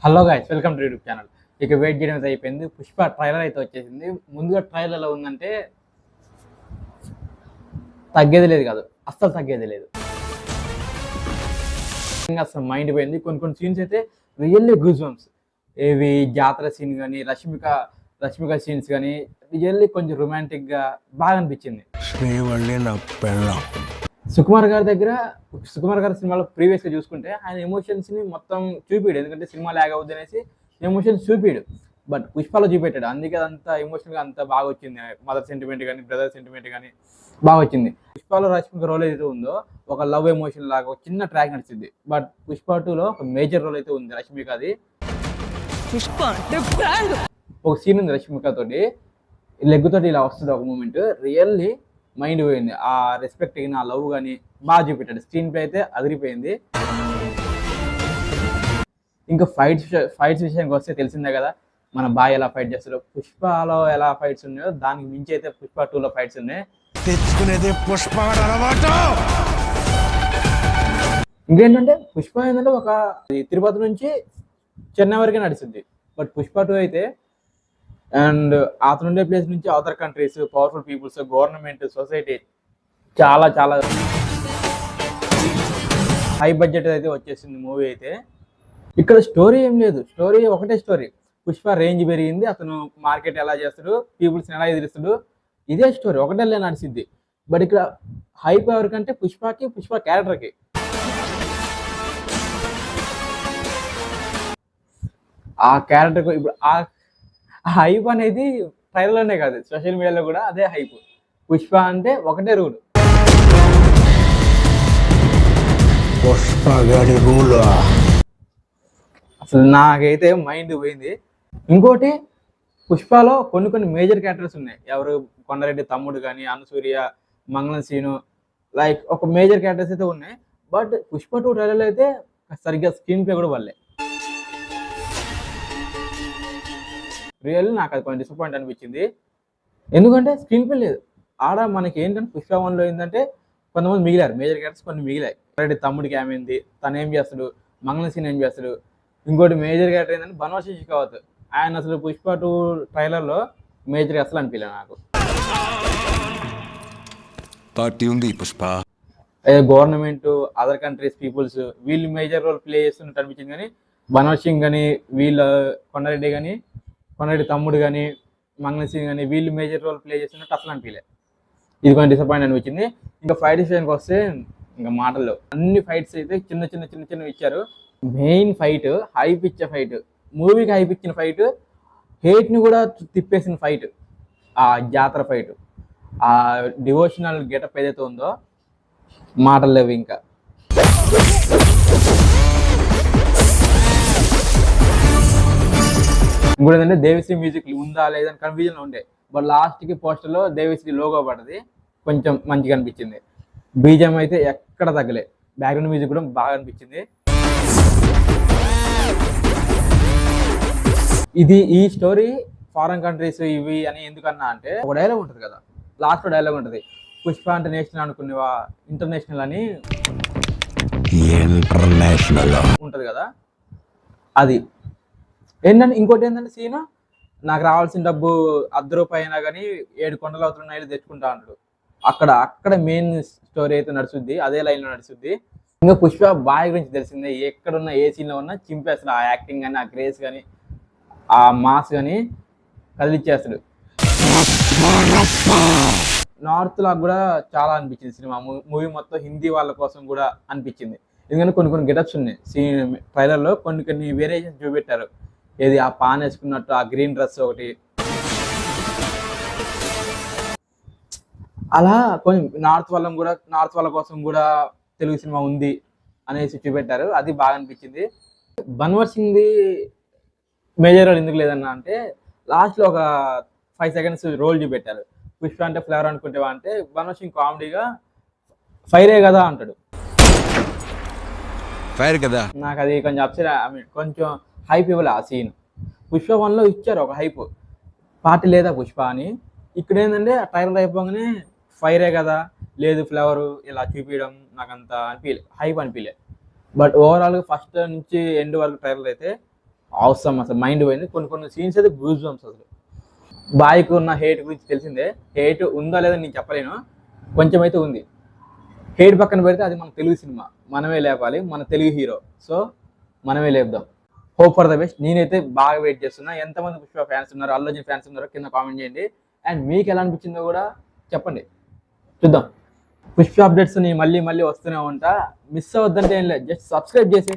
Hello guys, welcome to YouTube channel. ఇక wait చేయడం అయితే అయిపోయింది. పుష్ప ట్రైలర్ అయితే వచ్చేసింది. ముందుగా ట్రైలర్లో ఉందంటే తగ్గేది లేదు కాదు, అస్సలు తగ్గేది లేదు. ఇంకా అసలు మైండ్ పోయింది. కొన్ని కొన్ని సీన్స్ అయితే రియల్లీ గూస్ బంప్స్. ఏవి జాతర సీన్ కానీ, రష్మిక సీన్స్ కానీ రియల్లీ కొంచెం రొమాంటిక్గా బాగా అనిపించింది. సుకుమార్ గారి సినిమాలో ప్రీవియస్గా చూసుకుంటే ఆయన ఎమోషన్స్ని మొత్తం చూపిడు, ఎందుకంటే సినిమా లాగ్ అవుద్ది అనేసి ఎమోషన్స్ చూపిడు. బట్ పుష్పలో చూపెట్టాడు, అందుకే అదంతా ఎమోషనల్గా అంత బాగా వచ్చింది. మదర్ సెంటిమెంట్ కానీ, బ్రదర్ సెంటిమెంట్ కానీ బాగా వచ్చింది. పుష్పలో రష్మిక రోల్ ఏదైతే ఉందో ఒక లవ్ ఎమోషన్ లాగా ఒక చిన్న ట్రాక్ నడిచింది. బట్ పుష్ప 2లో ఒక మేజర్ రోల్ అయితే ఉంది రష్మికది. ఒక సీన్ ఉంది రష్మిక తోటి, లెగ్ తోటి ఇలా వస్తుంది ఒక మూమెంట్, రియల్లీ మైండ్ పోయింది. ఆ రెస్పెక్ట్ అయిన ఆ లవ్ కానీ బాగా చూపెట్టాడు. స్క్రీన్ ప్లే అయితే అదిరిపోయింది. ఇంకా ఫైట్స్ విషయానికి వస్తే తెలిసిందే కదా, మన బాయ్ ఎలా ఫైట్ చేస్తారో. పుష్పలో ఎలా ఫైట్స్ ఉన్నాయో దానికి మించి అయితే పుష్ప 2లో ఫైట్స్ ఉన్నాయి. ఇంకేంటంటే పుష్ప ఏంటంటే ఒక తిరుపతి నుంచి చెన్నై వరకే నడుస్తుంది. బట్ పుష్ప 2 అయితే అండ్ అతను ఉండే ప్లేస్ నుంచి other countries, powerful peoples, government, society చాలా చాలా హై బడ్జెట్ అయితే వచ్చేసింది మూవీ అయితే. ఇక్కడ స్టోరీ ఏం లేదు, స్టోరీ ఒకటే స్టోరీ. పుష్ప రేంజ్ పెరిగింది, అతను మార్కెట్ ఎలా చేస్తాడు, పీపుల్స్ని ఎలా ఎదిరిస్తాడు, ఇదే స్టోరీ ఒకటే నడిచింది. బట్ ఇక్కడ హైప్ ఎవరికంటే పుష్పకి, పుష్ప క్యారెక్టర్కి. ఆ క్యారెక్టర్ ఇప్పుడు ఆ హైప్ అనేది ట్రైలర్లోనే కాదు, సోషల్ మీడియాలో కూడా అదే హైప్. పుష్ప అంటే ఒకటే రూల్. అసలు నాకైతే మైండ్ పోయింది. ఇంకోటి పుష్పలో కొన్ని మేజర్ క్యారెక్టర్స్ ఉన్నాయి. ఎవరు, కొండారెడ్డి తమ్ముడు కానీ, అనసూర్య, మంగళం సీను, లైక్ ఒక మేజర్ క్యారెక్టర్స్ అయితే ఉన్నాయి. బట్ పుష్ప 2 ట్రైలర్లో అయితే సరిగ్గా స్క్రీన్ ప్లే కూడా పడలే. రియల్లీ నాకు అది కొంచెం డిసప్పాయింట్ అనిపించింది. ఎందుకంటే స్క్రీన్ ప్లే లేదు ఆడ. మనకి ఏంటంటే పుష్ప 1లో ఏంటంటే కొంతమంది మిగిలారు, మేజర్ క్యారెక్టర్స్ కొన్ని మిగిలాయి. ఆల్రెడీ తమ్ముడికి ఏమైంది, తను ఏం చేస్తాడు, మంగళం సీన్ ఏం చేస్తాడు. ఇంకోటి మేజర్ క్యారెక్టర్ ఏంటంటే బన్వాసి షికావత్, ఆయన అసలు పుష్ప 2 ట్రైలర్లో మేజర్ అసలు అనిపించలేదు నాకు. గవర్నమెంట్, అదర్ కంట్రీస్ పీపుల్స్ వీళ్ళు మేజర్ రోల్ ప్లే చేస్తున్నట్టు అనిపించింది. కానీ బన్వాస్ సింగ్ కానీ, వీళ్ళ కొండారెడ్డి కానీ, కొండారెడ్డి తమ్ముడు కానీ, మంగళం సింగ్ కానీ వీళ్ళు మేజర్ రోల్ ప్లే చేస్తున్నట్టు అసలు అనిపించలే. ఇది కొంచెం డిసప్పాయింట్ అనిపించింది. ఇంకా ఫైట్ విషయానికి వస్తే ఇంకా మాటల్లో అన్ని ఫైట్స్ అయితే చిన్న ఇచ్చారు. మెయిన్ ఫైట్ హైప్ ఇచ్చే ఫైట్, మూవీకి హైప్ ఇచ్చిన ఫైట్, హేట్ని కూడా తిప్పేసిన ఫైట్, ఆ జాతర ఫైట్, ఆ డివోషనల్ గెటప్ ఏదైతే ఉందో మాటలు లేవు. ఇంకా ఇంకోటి ఏంటంటే దేవిశ్రీ మ్యూజిక్ ఉందా లేదని కన్ఫ్యూజన్లో ఉండే. బట్ లాస్ట్కి పోస్టర్లో దేవిశ్రీ లోగో పడ్డది, కొంచెం మంచిగా అనిపించింది. బీజిఎం అయితే ఎక్కడ తగ్గలే, బ్యాక్గ్రౌండ్ మ్యూజిక్ కూడా బాగా అనిపించింది. ఈ స్టోరీ ఫారెన్ కంట్రీస్ ఇవి అని ఎందుకన్నా అంటే, ఒక డైలాగ్ ఉంటుంది కదా, లాస్ట్ డైలాగ్ ఉంటుంది, పుష్ప అంటే నేషనల్ అనుకునేవా ఇంటర్నేషనల్ అని ఉంటుంది కదా. అది ఏంటంటే ఇంకోటి ఏంటంటే సీన్, నాకు రావాల్సిన డబ్బు ₹1 అయినా కానీ 7 కొండలు అవుతున్నాయి తెచ్చుకుంటా అంటాడు. అక్కడ మెయిన్ స్టోరీ అయితే నడుస్తుంది, అదే లైన్లో నడుస్తుంది. ఇంకా పుష్ప బాయ్ గురించి తెలిసిందే, ఎక్కడున్నా ఏ సీన్లో ఉన్నా చింపేస్తాడు. ఆ యాక్టింగ్ కానీ, ఆ గ్రేస్ కానీ, ఆ మాస్ కానీ కదిలిచ్చేస్తాడు. నార్త్ లాగా కూడా చాలా అనిపించింది సినిమా. మూవీ మొత్తం హిందీ వాళ్ళ కోసం కూడా అనిపించింది. ఎందుకంటే కొన్ని గెటప్స్ ఉన్నాయి సీన్ ట్రైలర్లో, కొన్ని వేరియేషన్స్ చూపెట్టారు. ఏది ఆ పాన్ వేసుకున్నట్టు, ఆ గ్రీన్ డ్రెస్ ఒకటి, అలా కొంచెం నార్త్ వాళ్ళ కోసం కూడా తెలుగు సినిమా ఉంది అనేసి చూపెట్టారు. అది బాగా అనిపించింది. బన్వర్ సింగ్ది మేజర్ రోల్ ఎందుకు లేదన్నా అంటే, లాస్ట్లో ఒక 5 seconds రోల్ చూపెట్టారు. పుష్ప అంటే ఫ్లేవర్ అనుకుంటేవా అంటే, బన్వర్ సింగ్ కామెడీగా ఫైరే కదా అంటాడు. ఫైర్ కదా, నాకు అది కొంచెం అప్సెట్, కొంచెం హైప్ ఇవ్వలే ఆ సీన్. పుష్ప 1లో ఇచ్చారు ఒక హైప్, పార్టీ లేదా పుష్ప అని. ఇక్కడ ఏంటంటే ఆ ట్రైలర్ అయిపోగానే ఫైరే కదా, లేదు ఫ్లేవరు ఇలా చూపించడం నాకు అంత హైప్ అనిపించలే. బట్ ఓవరాల్గా ఫస్ట్ నుంచి ఎండ్ వరకు ట్రైలర్ అయితే అవసరం అసలు మైండ్ పోయింది. కొన్ని సీన్స్ అయితే గూస్ బంప్స్ అసలు. బాయ్కి ఉన్న హేట్ గురించి తెలిసిందే, హేట్ ఉందా లేదా నేను చెప్పలేను, కొంచెం అయితే ఉంది. హేట్ పక్కన పెడితే అది మన తెలుగు సినిమా, మనమే లేపాలి, మన తెలుగు హీరో, సో మనమే లేపుదాం. Hope for the best. నేనైతే బాగా వెయిట్ చేస్తున్నా. ఎంతమంది పుష్ప ఫ్యాన్స్ ఉన్నారు, అల్లు అర్జున్ ఫ్యాన్స్ ఉన్నారో కింద కామెంట్ చేయండి. అండ్ మీకు ఎలా అనిపించిందో కూడా చెప్పండి, చూద్దాం. పుష్ప అప్డేట్స్ ని మళ్ళీ వస్తూనే ఉంటా. మిస్ అవద్దంటే ఏం లేదు, జస్ట్ సబ్స్క్రైబ్ చేసి